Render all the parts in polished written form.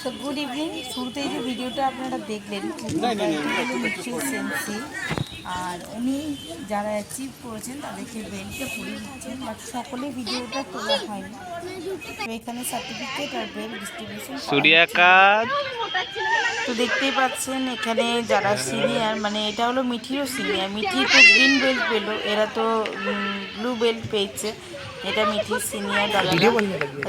তো good evening. শুরুতেই যে ভিডিওটা আপনারা দেখলেন সেন্সি, আর উনি যারা অ্যাচিভ করেছেন তাদেরকে বেল্টটা পরিয়ে দিচ্ছেন, বাট সকলে ভিডিওটা তোলা হয়নি। তো এখানে সার্টিফিকেট আর বেল্ট ডিস্ট্রিবিউশন সূর্যাকাশ। তো দেখতেই পাচ্ছেন এখানে যারা সিনিয়র, মানে এটা হলো মিঠিরও সিনিয়র। মিঠি তো গ্রিন বেল্ট পেলো, এরা তো ব্লু বেল্ট পেয়েছে। এটা মিঠির সিনিয়র দাদারা।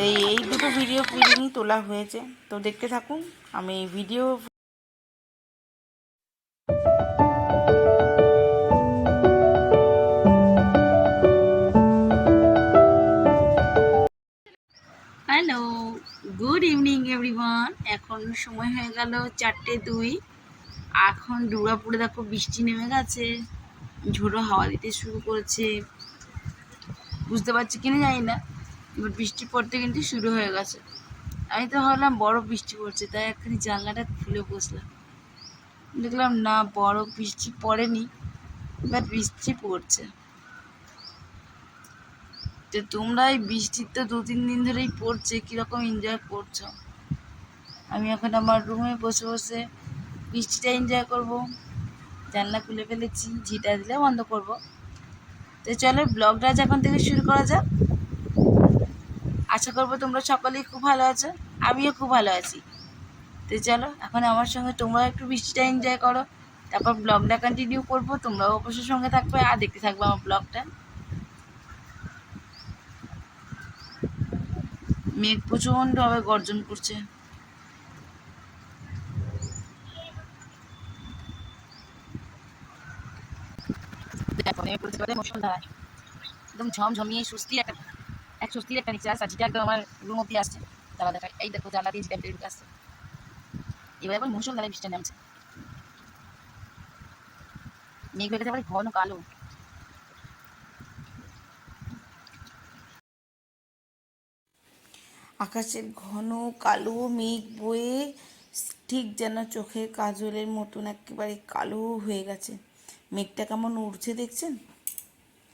এই দুটো ভিডিও ক্লিপিংই তোলা হয়েছে, তো দেখতে থাকুন। আমি video hello, good evening everyone. এখন সময় হয়ে গেল 4:02। এখন দুর্গাপুরে দেখো বৃষ্টি নেমে গেছে, ঝোড়ো হাওয়া দিতে শুরু করেছে। বুঝতে পারছি কিনা জানি না, এবার বৃষ্টি পড়তে কিন্তু শুরু হয়ে গেছে। আমি তো ভাবলাম বড় বৃষ্টি পড়ছে, তাই এক্ষুনি জানলাটা খুলে বসলাম। দেখলাম না, বড় বৃষ্টি পড়েনি, বাট বৃষ্টি পড়ছে। তো তোমরা এই বৃষ্টির তো 2-3 দিন ধরেই পড়ছে, কীরকম এনজয় করছো? আমি এখন আমার রুমে বসে বসে বৃষ্টিটা এনজয় করব। জানলা খুলে ফেলেছি, ঝিটা দিলে বন্ধ করব। তো চলো ব্লগটা এখন থেকে শুরু করা যাক। আশা করবো তোমরা সকলেই খুব ভালো আছো, আমিও খুব ভালো আছি। তো চলো এখন আমার সঙ্গে তোমরাও একটু বৃষ্টিটা এনজয় করো, তারপর ব্লগটা কন্টিনিউ করবো। তোমরাও অবশ্যই সঙ্গে থাকবে আর দেখতে থাকবে আমার ব্লগটা। মেঘ প্রচণ্ডভাবে গর্জন করছে। একদম ঝমঝমিয়ে স্বস্তির একটা নিচে আসছে, যেটা একদম আমার রুম অব্দি আসছে। তারা দেখা এই দেখো জানলা দিয়ে যেটা বেরিয়ে আসছে। এবার এখন মুষলধারে বৃষ্টি নামছে, মেঘ হয়ে গেছে আবার ঘন কালো। আকাশের ঘন কালো মেঘ বয়ে ঠিক যেন চোখের কাজলের মতন একেবারে কালো হয়ে গেছে। মেঘটা কেমন উড়ছে দেখছেন?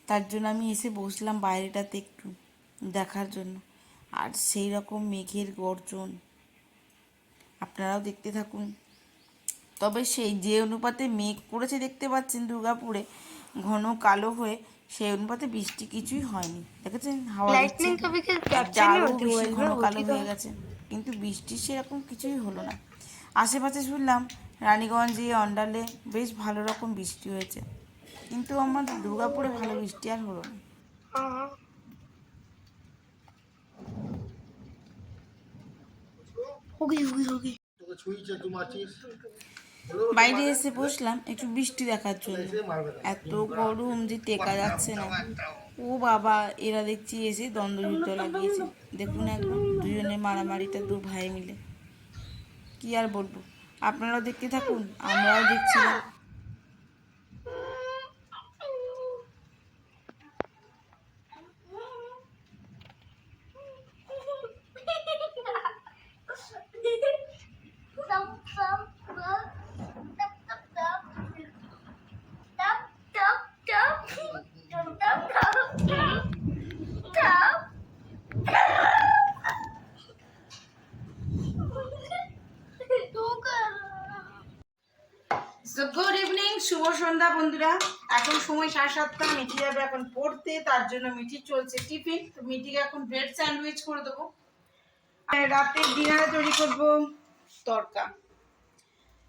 তার জন্য আমি এসে বসলাম বাইরেটাতে একটু দেখার জন্য। আর সেই রকম মেঘের গর্জন আপনারাও দেখতে থাকুন। তবে সেই যে অনুপাতে মেঘ পড়েছে দেখতে পাচ্ছেন দুর্গাপুরে ঘন কালো হয়ে, সেই অনুপাতে বৃষ্টি কিছুই হয়নি। দেখেছেন হাওয়া দিচ্ছে, আরও বেশি ঘন কালো হয়ে গেছে, কিন্তু বৃষ্টি সেরকম কিছুই হলো না। আশেপাশে শুনলাম রানীগঞ্জে, অন্ডালে বেশ ভালো রকম বৃষ্টি হয়েছে, কিন্তু আমাদের দুর্গাপুরে ভালো বৃষ্টি আর হলো না। বাইরে এসে বসলাম একটু বৃষ্টি দেখার জন্য। এত গরম যে টেকা যাচ্ছে না। ও বাবা, এরা দেখছি এসে দ্বন্দ্বযুদ্ধ লাগিয়েছে। দেখুন একদম দুজনের মারামারিটা, দু ভাই মিলে। কি আর বলবো, আপনারাও দেখতে থাকুন, আমরাও দেখছিলাম। গুড ইভিনিং, শুভ সন্ধ্যা বন্ধুরা। এখন সময় 7:30। মিঠি যাবে এখন পড়তে, তার জন্য মিঠি চলছে টিফিন। তো মিঠিকে এখন ব্রেড স্যান্ডউইচ করে দেবো। আর রাতের ডিনারে তৈরি করবো তরকা।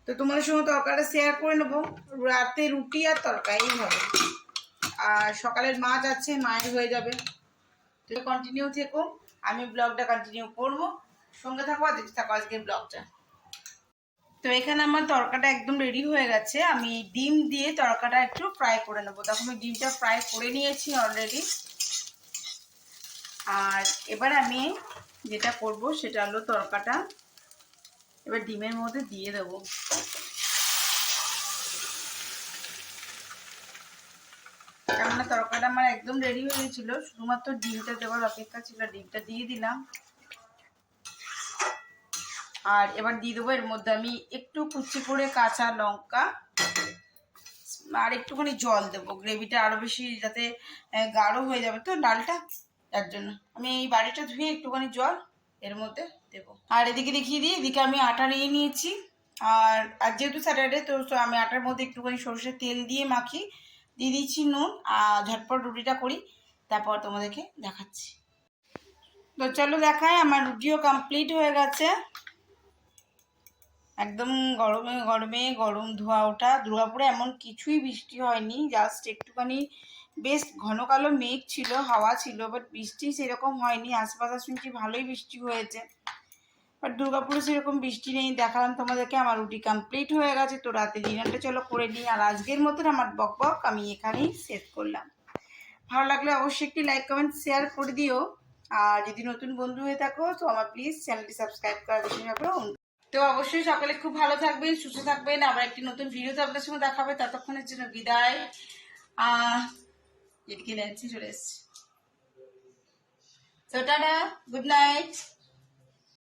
তো তোমাদের সঙ্গে তরকাটা শেয়ার করে নেবো। রাতে রুটি আর তরকা এই হবে, আর সকালের মাছ আছে, মায়ের হয়ে যাবে। তো কন্টিনিউ থেকো, আমি ব্লগটা কন্টিনিউ করবো। সঙ্গে থাকো আর দেখতে থাকো আজকের ব্লগটা। তো এখানে আমার তরকাটা একদম রেডি হয়ে গেছে। আমি ডিম দিয়ে তরকাটা একটু ফ্রাই করে নেবো। তখন আমি ডিমটা ফ্রাই করে নিয়েছি অলরেডি। আর এবার আমি যেটা করব সেটা হলো তরকাটা এবার ডিমের মধ্যে দিয়ে দেবো। কেননা তরকাটা আমার একদম রেডি হয়ে গেছিল, শুধুমাত্র ডিমটা দেওয়ার অপেক্ষা ছিল। ডিমটা দিয়ে দিলাম। আর এবার দিয়ে দেবো এর মধ্যে আমি একটু কুচি করে কাঁচা লঙ্কা আর একটুখানি জল দেবো, গ্রেভিটা আরো বেশি যাতে গাঢ় হয়ে যাবে তো ডালটা, তার জন্য আমি এই বাড়িটা ধুয়ে একটুখানি জল এর মধ্যে দেবো। আর এদিকে দেখিয়ে দিই, এদিকে আমি আটা নিয়ে নিয়েছি। আর আর যেহেতু স্যাটারডে তো আমি আটার মধ্যে একটুখানি সরষের তেল দিয়ে মাখি, দিয়ে দিচ্ছি নুন, আর ঝটপট রুটিটা করি, তারপর তোমাদেরকে দেখাচ্ছি। তো চলো দেখায়, আমার রুটিও কমপ্লিট হয়ে গেছে। একদম গরমে গরমে গরম ধোয়া ওঠা। দুর্গাপুরে এমন কিছুই বৃষ্টি হয়নি, জাস্ট একটুখানি বেশ ঘন কালো মেঘ ছিল, হাওয়া ছিল, বাট বৃষ্টি সেরকম হয়নি। আশপাশে শুনছি ভালোই বৃষ্টি হয়েছে, বাট দুর্গাপুরে সেরকম বৃষ্টি নেই। দেখালাম তোমাদেরকে, আমার রুটি কমপ্লিট হয়ে গেছে। তো রাতে ডিনারটা চলো করে নিই। আর আজকের মতন আমার বক আমি এখানেই শেষ করলাম। ভালো লাগলে অবশ্যই একটি লাইক কমেন্ট শেয়ার করে দিও। আর যদি নতুন বন্ধু হয়ে থাকো তো আমার প্লিজ চ্যানেলটি সাবস্ক্রাইব করার বিষয় হবে। তো অবশ্যই সকলে খুব ভালো থাকবেন, সুস্থ থাকবেন। আবার একটি নতুন ভিডিওতে আপনাদের সঙ্গে দেখা হবে। ততক্ষণের জন্য বিদায়। এদিকে ল্যান্সি চলে এসছে। তো টাটা, গুড নাইট।